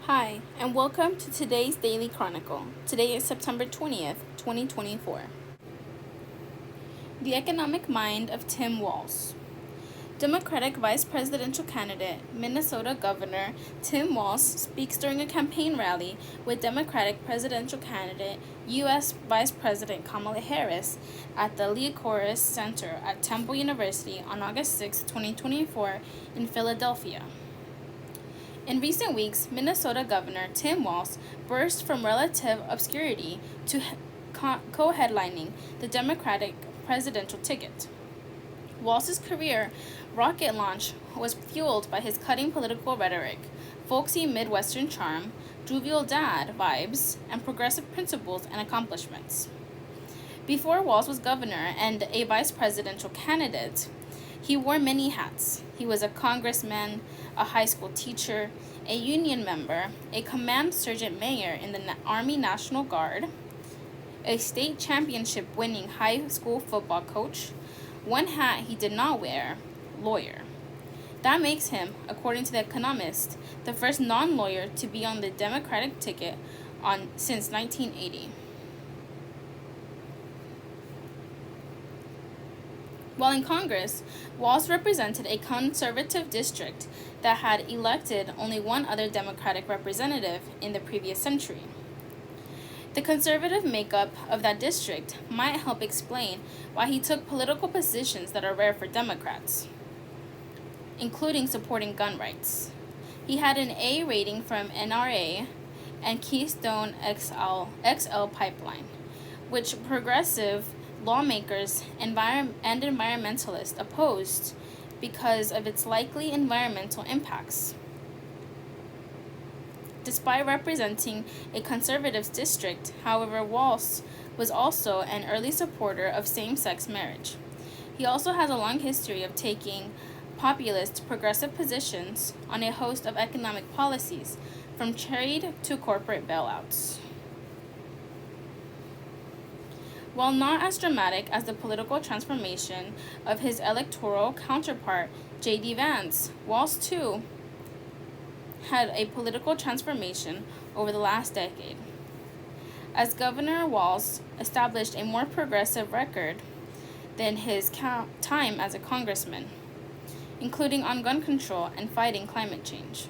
Hi, and welcome to today's Daily Chronicle. Today is September 20th, 2024. The Economic Mind of Tim Walz. Democratic Vice Presidential Candidate, Minnesota Governor Tim Walz speaks during a campaign rally with Democratic Presidential Candidate, U.S. Vice President Kamala Harris at the Liacouras Center at Temple University on August 6, 2024, in Philadelphia. In recent weeks, Minnesota Governor Tim Walz burst from relative obscurity to co-headlining the Democratic presidential ticket. Walz's career rocket launch was fueled by his cutting political rhetoric, folksy Midwestern charm, jovial dad vibes, and progressive principles and accomplishments. Before Walz was governor and a vice presidential candidate, he wore many hats. He was a congressman, a high school teacher, a union member, a command sergeant major in the Army National Guard, a state championship winning high school football coach. One hat he did not wear, lawyer. That makes him, according to The Economist, the first non-lawyer to be on the Democratic ticket since 1980. While in Congress, Walz represented a conservative district that had elected only one other Democratic representative in the previous century. The conservative makeup of that district might help explain why he took political positions that are rare for Democrats, including supporting gun rights. He had an A rating from NRA and Keystone XL pipeline, which progressive lawmakers and environmentalists opposed because of its likely environmental impacts. Despite representing a conservative district, however, Walz was also an early supporter of same-sex marriage. He also has a long history of taking populist progressive positions on a host of economic policies, from trade to corporate bailouts. While not as dramatic as the political transformation of his electoral counterpart, J.D. Vance, Walz too had a political transformation over the last decade. As governor, Walz established a more progressive record than his time as a congressman, including on gun control and fighting climate change.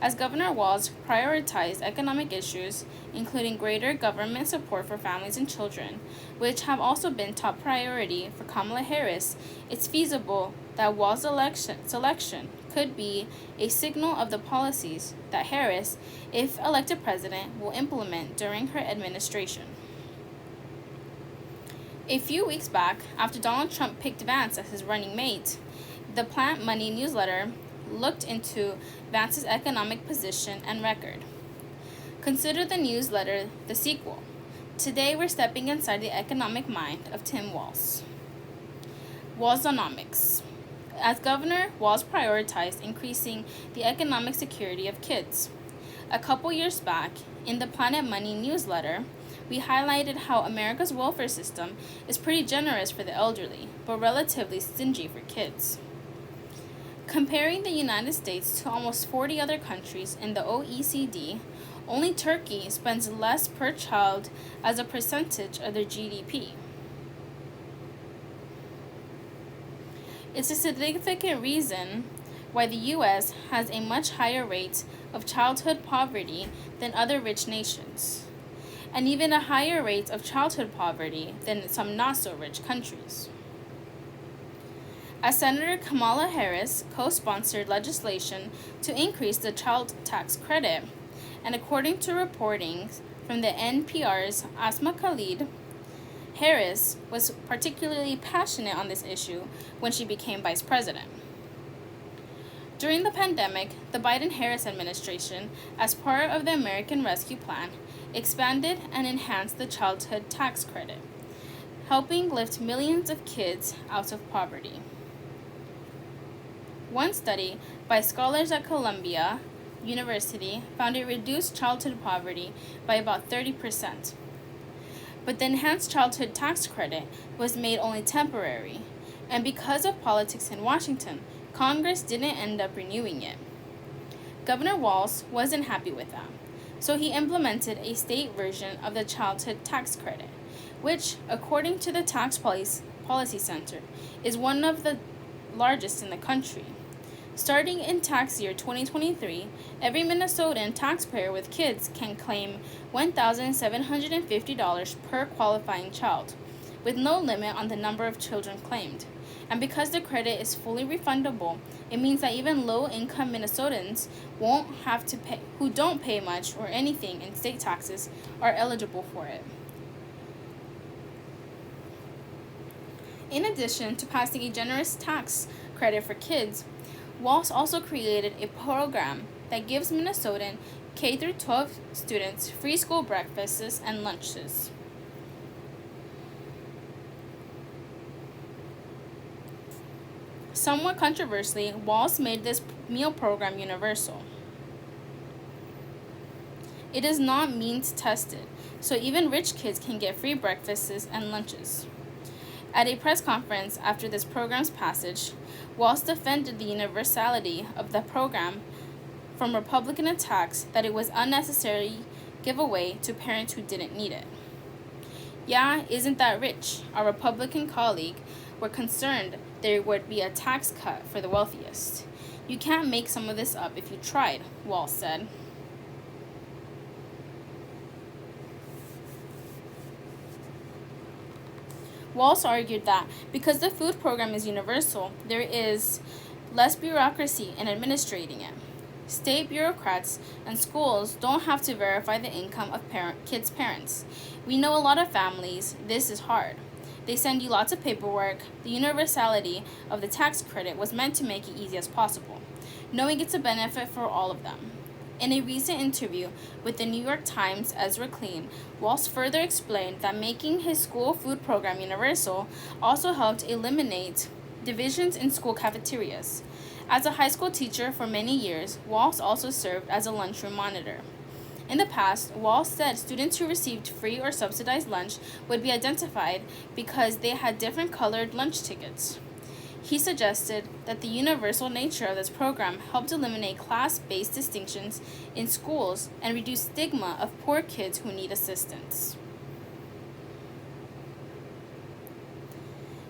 As Governor Walz prioritized economic issues, including greater government support for families and children, which have also been top priority for Kamala Harris, it's feasible that Walz's selection could be a signal of the policies that Harris, if elected president, will implement during her administration. A few weeks back, after Donald Trump picked Vance as his running mate, the Planet Money newsletter looked into Vance's economic position and record. Consider the newsletter the sequel. Today we're stepping inside the economic mind of Tim Walz. Walzonomics. As governor, Walz prioritized increasing the economic security of kids. A couple years back, in the Planet Money newsletter, we highlighted how America's welfare system is pretty generous for the elderly, but relatively stingy for kids. Comparing the United States to almost 40 other countries in the OECD, only Turkey spends less per child as a percentage of their GDP. It's a significant reason why the U.S. has a much higher rate of childhood poverty than other rich nations, and even a higher rate of childhood poverty than some not-so-rich countries. As Senator Kamala Harris co-sponsored legislation to increase the child tax credit, and according to reporting from the NPR's Asma Khalid, Harris was particularly passionate on this issue when she became vice president. During the pandemic, the Biden-Harris administration, as part of the American Rescue Plan, expanded and enhanced the childhood tax credit, helping lift millions of kids out of poverty. One study by scholars at Columbia University found it reduced childhood poverty by about 30%. But the enhanced childhood tax credit was made only temporary, and because of politics in Washington, Congress didn't end up renewing it. Governor Walz wasn't happy with that, so he implemented a state version of the childhood tax credit, which, according to the Policy Center, is one of the largest in the country. Starting in tax year 2023, every Minnesotan taxpayer with kids can claim $1,750 per qualifying child, with no limit on the number of children claimed. And because the credit is fully refundable, it means that even low-income Minnesotans won't have to pay, who don't pay much or anything in state taxes, are eligible for it. In addition to passing a generous tax credit for kids, Walz also created a program that gives Minnesotan K-12 students free school breakfasts and lunches. Somewhat controversially, Walz made this meal program universal. It is not means tested, so even rich kids can get free breakfasts and lunches. At a press conference after this program's passage, Walz defended the universality of the program from Republican attacks that it was unnecessary giveaway to parents who didn't need it. Yeah, isn't that rich? Our Republican colleague were concerned there would be a tax cut for the wealthiest. You can't make some of this up if you tried, Walz said. Walz argued that because the food program is universal, there is less bureaucracy in administrating it. State bureaucrats and schools don't have to verify the income of kids' parents. We know a lot of families, this is hard. They send you lots of paperwork. The universality of the tax credit was meant to make it easy as possible, knowing it's a benefit for all of them. In a recent interview with the New York Times' Ezra Klein, Walz further explained that making his school food program universal also helped eliminate divisions in school cafeterias. As a high school teacher for many years, Walz also served as a lunchroom monitor. In the past, Walz said students who received free or subsidized lunch would be identified because they had different colored lunch tickets. He suggested that the universal nature of this program helped eliminate class-based distinctions in schools and reduce stigma of poor kids who need assistance.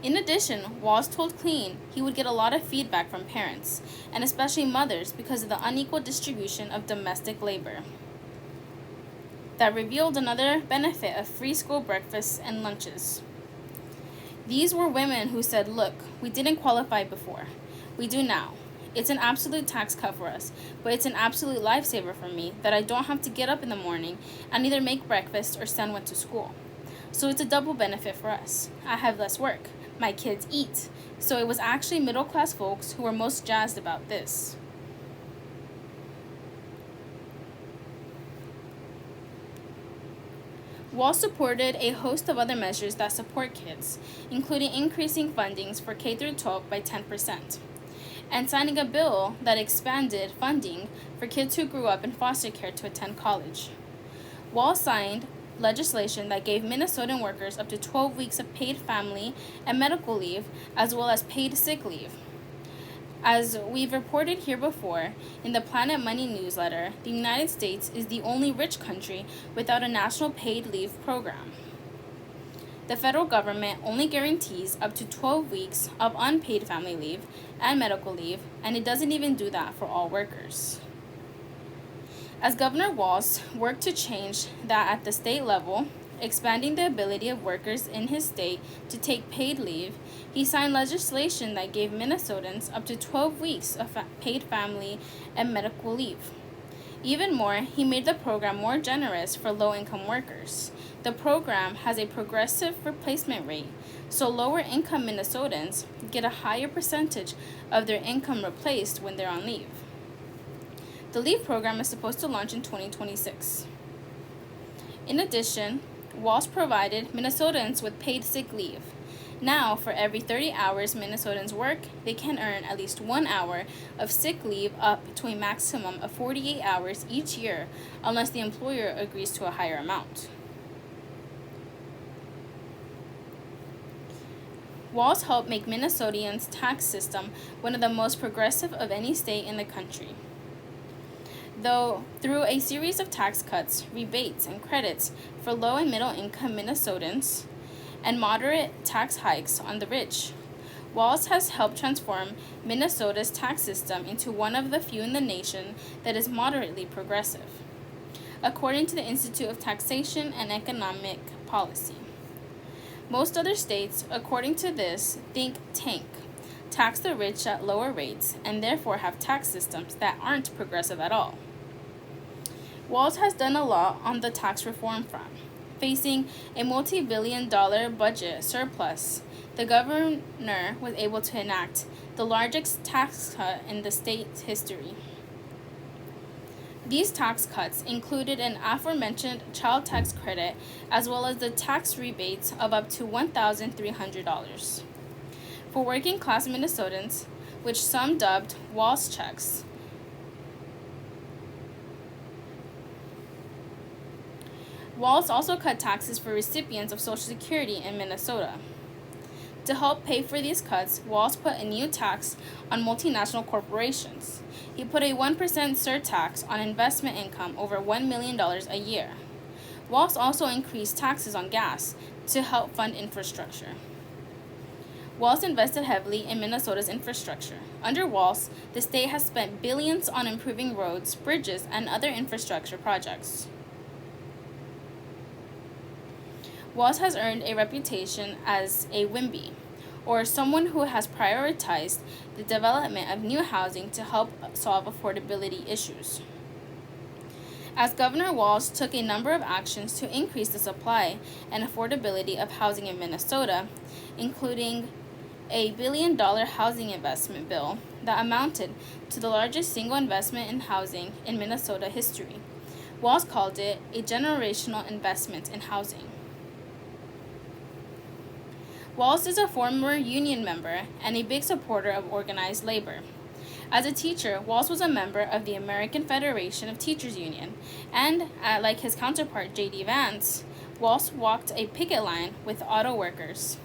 In addition, Walz told Klein he would get a lot of feedback from parents, and especially mothers, because of the unequal distribution of domestic labor. That revealed another benefit of free school breakfasts and lunches. These were women who said, look, we didn't qualify before. We do now. It's an absolute tax cut for us, but it's an absolute lifesaver for me that I don't have to get up in the morning and either make breakfast or send one to school. So it's a double benefit for us. I have less work. My kids eat. So it was actually middle-class folks who were most jazzed about this. Walz supported a host of other measures that support kids, including increasing fundings for K-12 by 10%, and signing a bill that expanded funding for kids who grew up in foster care to attend college. Walz signed legislation that gave Minnesotan workers up to 12 weeks of paid family and medical leave, as well as paid sick leave. As we've reported here before, in the Planet Money newsletter, the United States is the only rich country without a national paid leave program. The federal government only guarantees up to 12 weeks of unpaid family leave and medical leave, and it doesn't even do that for all workers. As Governor Walz worked to change that at the state level, expanding the ability of workers in his state to take paid leave, he signed legislation that gave Minnesotans up to 12 weeks of paid family and medical leave. Even more, he made the program more generous for low-income workers. The program has a progressive replacement rate, so lower-income Minnesotans get a higher percentage of their income replaced when they're on leave. The leave program is supposed to launch in 2026. In addition, Walz provided Minnesotans with paid sick leave. Now, for every 30 hours Minnesotans work, they can earn at least 1 hour of sick leave up to a maximum of 48 hours each year, unless the employer agrees to a higher amount. Walz helped make Minnesotians' tax system one of the most progressive of any state in the country. though through a series of tax cuts, rebates, and credits for low and middle income Minnesotans, and moderate tax hikes on the rich. Walz has helped transform Minnesota's tax system into one of the few in the nation that is moderately progressive, according to the Institute of Taxation and Economic Policy. Most other states, according to this think tank, tax the rich at lower rates and therefore have tax systems that aren't progressive at all. Walz has done a lot on the tax reform front. Facing a multi-billion-dollar budget surplus, the governor was able to enact the largest tax cut in the state's history. These tax cuts included an aforementioned child tax credit as well as the tax rebates of up to $1,300 for working-class Minnesotans, which some dubbed Walz checks. Walz also cut taxes for recipients of Social Security in Minnesota. To help pay for these cuts, Walz put a new tax on multinational corporations. He put a 1% surtax on investment income over $1 million a year. Walz also increased taxes on gas to help fund infrastructure. Walz invested heavily in Minnesota's infrastructure. Under Walz, the state has spent billions on improving roads, bridges, and other infrastructure projects. Walz has earned a reputation as a WIMBY, or someone who has prioritized the development of new housing to help solve affordability issues. As Governor Walz took a number of actions to increase the supply and affordability of housing in Minnesota, including a $1 billion housing investment bill that amounted to the largest single investment in housing in Minnesota history. Walz called it a generational investment in housing. Walz is a former union member and a big supporter of organized labor. As a teacher, Walz was a member of the American Federation of Teachers Union, and, like his counterpart J.D. Vance, Walz walked a picket line with auto workers.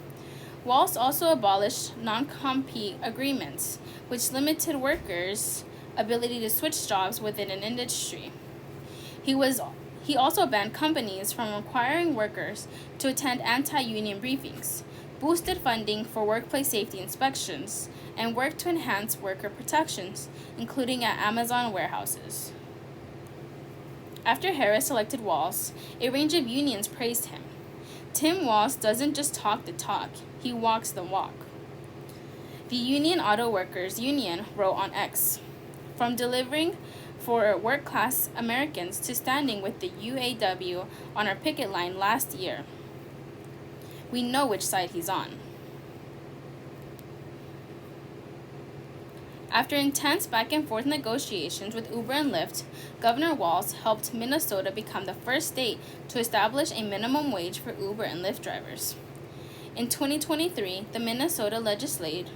Walz also abolished non-compete agreements, which limited workers' ability to switch jobs within an industry. He also banned companies from requiring workers to attend anti-union briefings, boosted funding for workplace safety inspections, and worked to enhance worker protections, including at Amazon warehouses. After Harris selected Walz, a range of unions praised him. Tim Walz doesn't just talk the talk, he walks the walk. The Union Auto Workers Union wrote on X, "From delivering for work-class Americans to standing with the UAW on our picket line last year. We know which side he's on." After intense back-and-forth negotiations with Uber and Lyft, Governor Walz helped Minnesota become the first state to establish a minimum wage for Uber and Lyft drivers. In 2023, the Minnesota legislature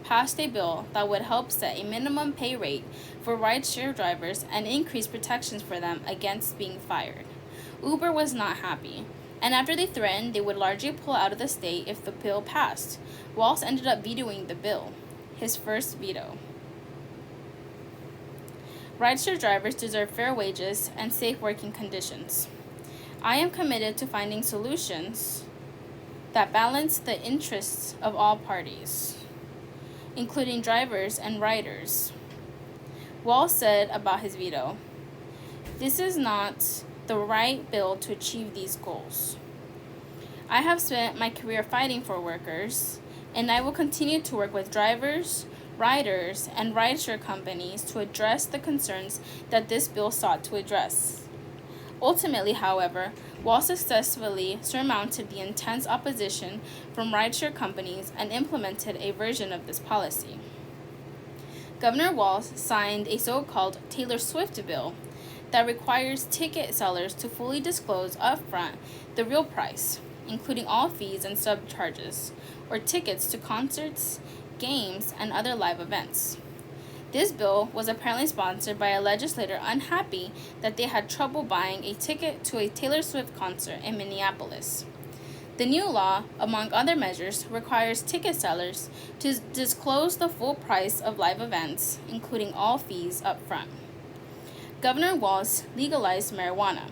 passed a bill that would help set a minimum pay rate for rideshare drivers and increase protections for them against being fired. Uber was not happy, and after they threatened they would largely pull out of the state if the bill passed, Walz ended up vetoing the bill, his first veto. Rideshare drivers deserve fair wages and safe working conditions. I am committed to finding solutions that balance the interests of all parties, including drivers and riders. Walz said about his veto, "This is not the right bill to achieve these goals. I have spent my career fighting for workers, and I will continue to work with drivers, riders, and rideshare companies to address the concerns that this bill sought to address." Ultimately, however, Walz successfully surmounted the intense opposition from rideshare companies and implemented a version of this policy. Governor Walz signed a so-called Taylor Swift bill that requires ticket sellers to fully disclose upfront the real price, including all fees and subcharges, or tickets to concerts, games, and other live events. This bill was apparently sponsored by a legislator unhappy that they had trouble buying a ticket to a Taylor Swift concert in Minneapolis. The new law, among other measures, requires ticket sellers to disclose the full price of live events, including all fees up front. Governor Walz legalized marijuana.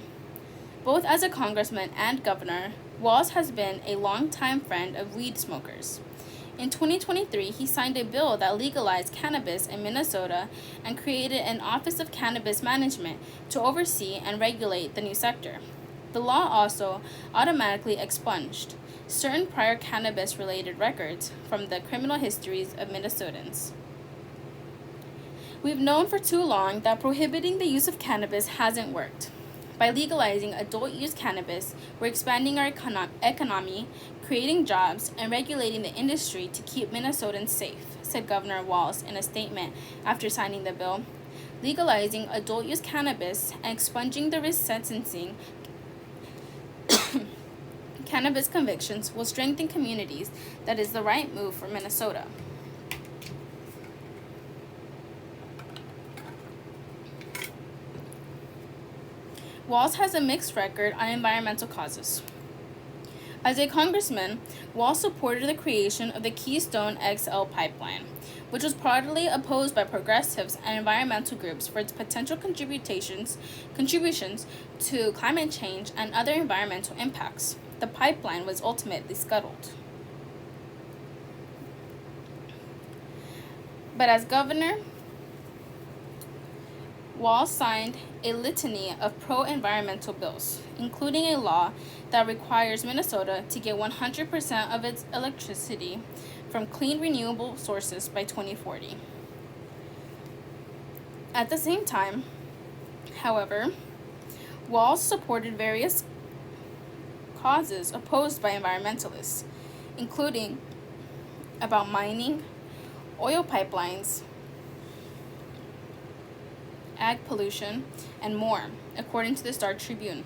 Both as a congressman and governor, Walz has been a longtime friend of weed smokers. In 2023, he signed a bill that legalized cannabis in Minnesota and created an Office of Cannabis Management to oversee and regulate the new sector. The law also automatically expunged certain prior cannabis-related records from the criminal histories of Minnesotans. We've known for too long that prohibiting the use of cannabis hasn't worked. By legalizing adult-use cannabis, we're expanding our economy, creating jobs, and regulating the industry to keep Minnesotans safe, said Governor Walz in a statement after signing the bill. Legalizing adult-use cannabis and expunging the resentencing cannabis convictions will strengthen communities. That is the right move for Minnesota. Walz has a mixed record on environmental causes. As a congressman, Walz supported the creation of the Keystone XL pipeline, which was broadly opposed by progressives and environmental groups for its potential contributions to climate change and other environmental impacts. The pipeline was ultimately scuttled. But as governor, Walz signed a litany of pro-environmental bills, including a law that requires Minnesota to get 100% of its electricity from clean renewable sources by 2040. At the same time, however, Walz supported various causes opposed by environmentalists, including about mining, oil pipelines, ag pollution, and more, according to the Star Tribune.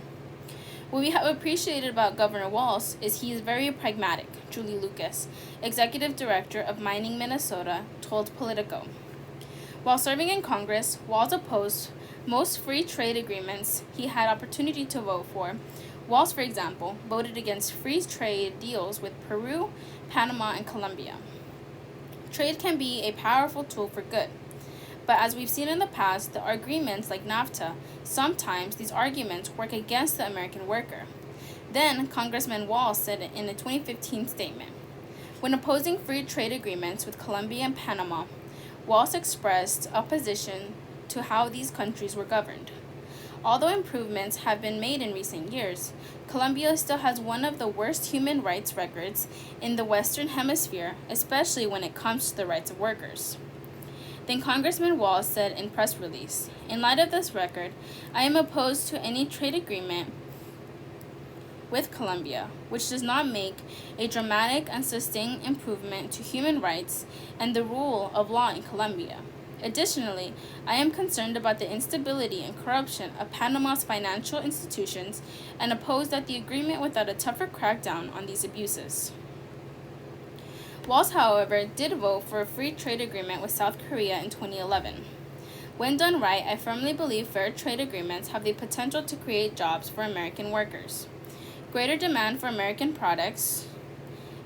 What we have appreciated about Governor Walz is he is very pragmatic, Julie Lucas, executive director of Mining Minnesota, told Politico. While serving in Congress, Walz opposed most free trade agreements he had opportunity to vote for. Walz, for example, voted against free trade deals with Peru, Panama, and Colombia. Trade can be a powerful tool for good. But as we've seen in the past, the agreements like NAFTA, sometimes these arguments work against the American worker. Then, Congressman Walz said in a 2015 statement, when opposing free trade agreements with Colombia and Panama, Walz expressed opposition to how these countries were governed. Although improvements have been made in recent years, Colombia still has one of the worst human rights records in the Western Hemisphere, especially when it comes to the rights of workers. Then Congressman Walz said in press release, in light of this record, I am opposed to any trade agreement with Colombia, which does not make a dramatic and sustained improvement to human rights and the rule of law in Colombia. Additionally, I am concerned about the instability and corruption of Panama's financial institutions and oppose that the agreement without a tougher crackdown on these abuses. Walz, however, did vote for a free trade agreement with South Korea in 2011. When done right, I firmly believe fair trade agreements have the potential to create jobs for American workers, greater demand for American products,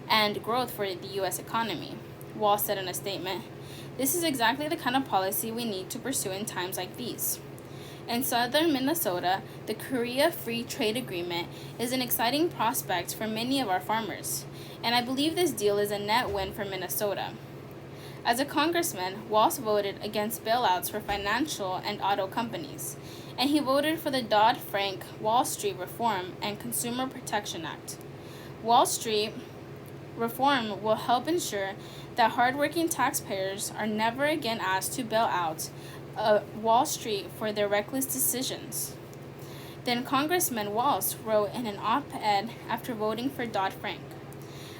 and growth for the U.S. economy, Walz said in a statement. This is exactly the kind of policy we need to pursue in times like these. In southern Minnesota, the Korea Free Trade Agreement is an exciting prospect for many of our farmers, and I believe this deal is a net win for Minnesota. As a congressman, Walz voted against bailouts for financial and auto companies, and he voted for the Dodd-Frank Wall Street Reform and Consumer Protection Act. Wall Street reform will help ensure that hardworking taxpayers are never again asked to bail out Wall Street for their reckless decisions. Then Congressman Walz wrote in an op-ed after voting for Dodd-Frank,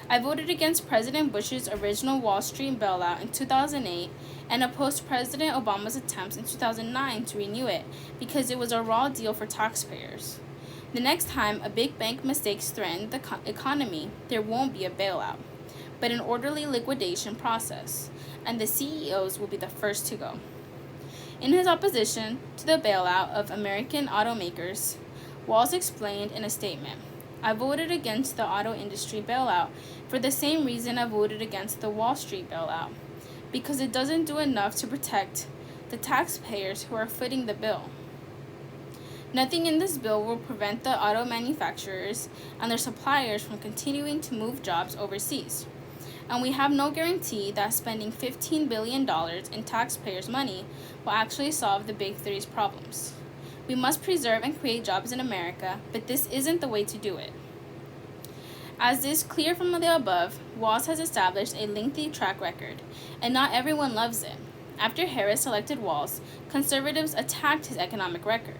I voted against President Bush's original Wall Street bailout in 2008 and opposed President Obama's attempts in 2009 to renew it because it was a raw deal for taxpayers. The next time a big bank mistakes threaten the economy, there won't be a bailout, but an orderly liquidation process, and the CEOs will be the first to go. In his opposition to the bailout of American automakers, Walz explained in a statement, I voted against the auto industry bailout for the same reason I voted against the Wall Street bailout, because it doesn't do enough to protect the taxpayers who are footing the bill. Nothing in this bill will prevent the auto manufacturers and their suppliers from continuing to move jobs overseas. And we have no guarantee that spending $15 billion in taxpayers' money will actually solve the Big Three's problems. We must preserve and create jobs in America, but this isn't the way to do it. As is clear from the above, Walz has established a lengthy track record, and not everyone loves it. After Harris selected Walz, conservatives attacked his economic record.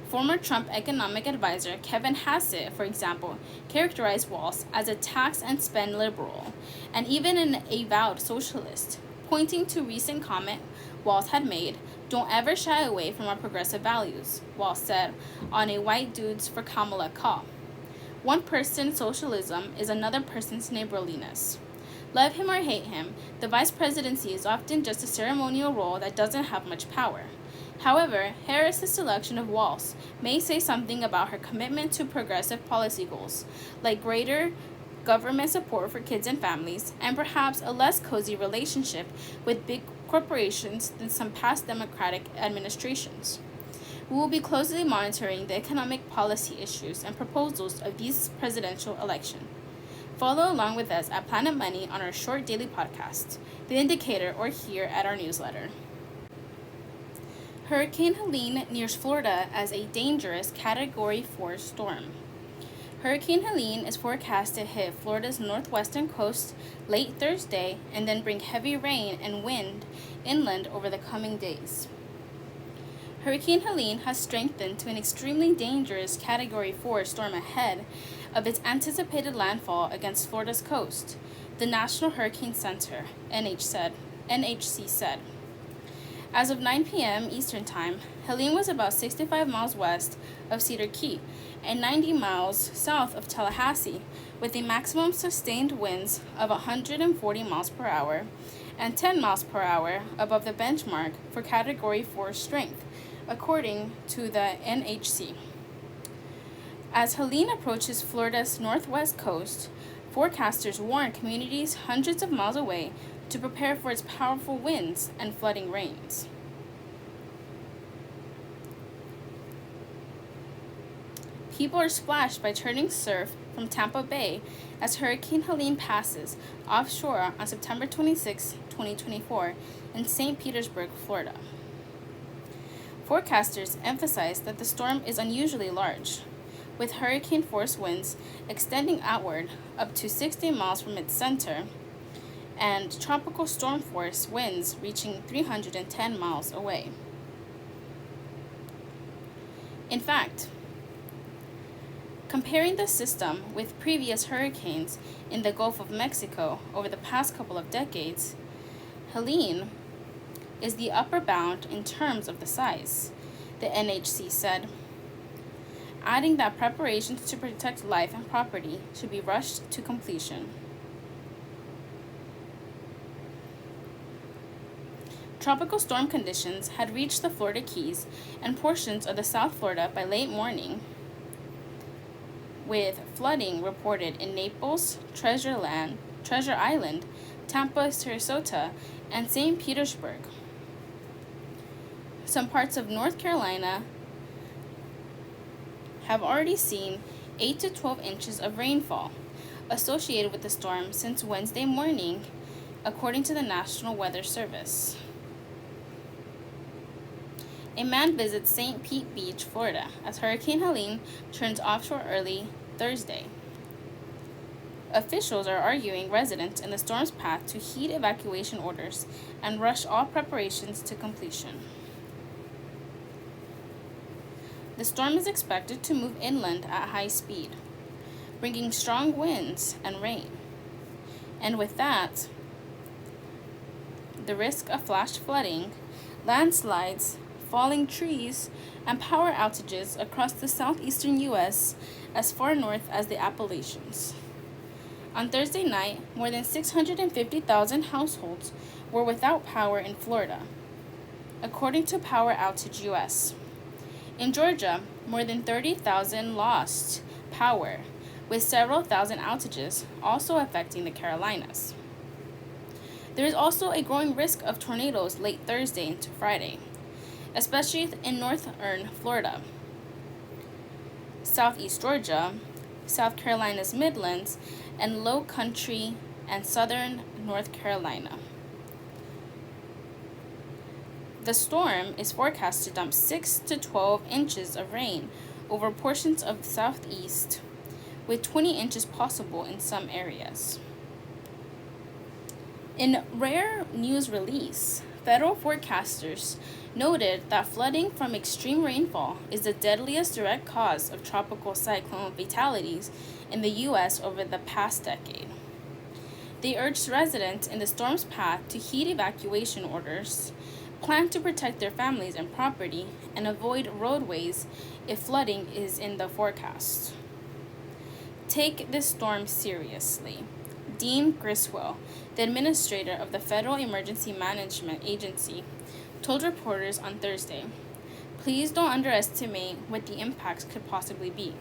Former Trump economic advisor Kevin Hassett, for example, characterized Walz as a tax and spend liberal, and even an avowed socialist, pointing to recent comment Walz had made, "Don't ever shy away from our progressive values," Walz said on a White Dudes for Kamala call. One person's socialism is another person's neighborliness. Love him or hate him, the vice presidency is often just a ceremonial role that doesn't have much power. However, Harris's selection of Walz may say something about her commitment to progressive policy goals, like greater government support for kids and families, and perhaps a less cozy relationship with big corporations than some past Democratic administrations. We will be closely monitoring the economic policy issues and proposals of this presidential election. Follow along with us at Planet Money on our short daily podcast, The Indicator, or here at our newsletter. Hurricane Helene nears Florida as a dangerous Category 4 storm. Hurricane Helene is forecast to hit Florida's northwestern coast late Thursday and then bring heavy rain and wind inland over the coming days. Hurricane Helene has strengthened to an extremely dangerous Category 4 storm ahead of its anticipated landfall against Florida's coast, the National Hurricane Center, NHC said. As of 9 p.m. Eastern Time, Helene was about 65 miles west of Cedar Key and 90 miles south of Tallahassee, with a maximum sustained winds of 140 miles per hour and 10 miles per hour above the benchmark for Category 4 strength, according to the NHC. As Helene approaches Florida's northwest coast, forecasters warn communities hundreds of miles away to prepare for its powerful winds and flooding rains. People are splashed by churning surf from Tampa Bay as Hurricane Helene passes offshore on September 26, 2024, in St. Petersburg, Florida. Forecasters emphasize that the storm is unusually large, with hurricane-force winds extending outward up to 60 miles from its center and tropical storm-force winds reaching 310 miles away. In fact, comparing the system with previous hurricanes in the Gulf of Mexico over the past couple of decades, Helene is the upper bound in terms of the size, the NHC said, adding that preparations to protect life and property should be rushed to completion. Tropical storm conditions had reached the Florida Keys and portions of the South Florida by late morning, with flooding reported in Naples, Treasure Island, Tampa, Sarasota, and St. Petersburg. Some parts of North Carolina have already seen 8 to 12 inches of rainfall associated with the storm since Wednesday morning, according to the National Weather Service. A man visits St. Pete Beach, Florida, as Hurricane Helene turns offshore early Thursday. Officials are arguing residents in the storm's path to heed evacuation orders and rush all preparations to completion. The storm is expected to move inland at high speed, bringing strong winds and rain. And with that, the risk of flash flooding, landslides, falling trees, and power outages across the southeastern U.S. as far north as the Appalachians. On Thursday night, more than 650,000 households were without power in Florida, according to Power Outage US. In Georgia, more than 30,000 lost power, with several thousand outages also affecting the Carolinas. There is also a growing risk of tornadoes late Thursday into Friday, especially in northern Florida. southeast Georgia, South Carolina's Midlands, and Low Country and southern North Carolina. The storm is forecast to dump 6 to 12 inches of rain over portions of the southeast, with 20 inches possible in some areas. In rare news release, federal forecasters noted that flooding from extreme rainfall is the deadliest direct cause of tropical cyclone fatalities in the U.S. over the past decade. They urged residents in the storm's path to heed evacuation orders, plan to protect their families and property, and avoid roadways if flooding is in the forecast. Take this storm seriously. Dean Griswold, the administrator of the Federal Emergency Management Agency, told reporters on Thursday, "Please don't underestimate what the impacts could possibly be."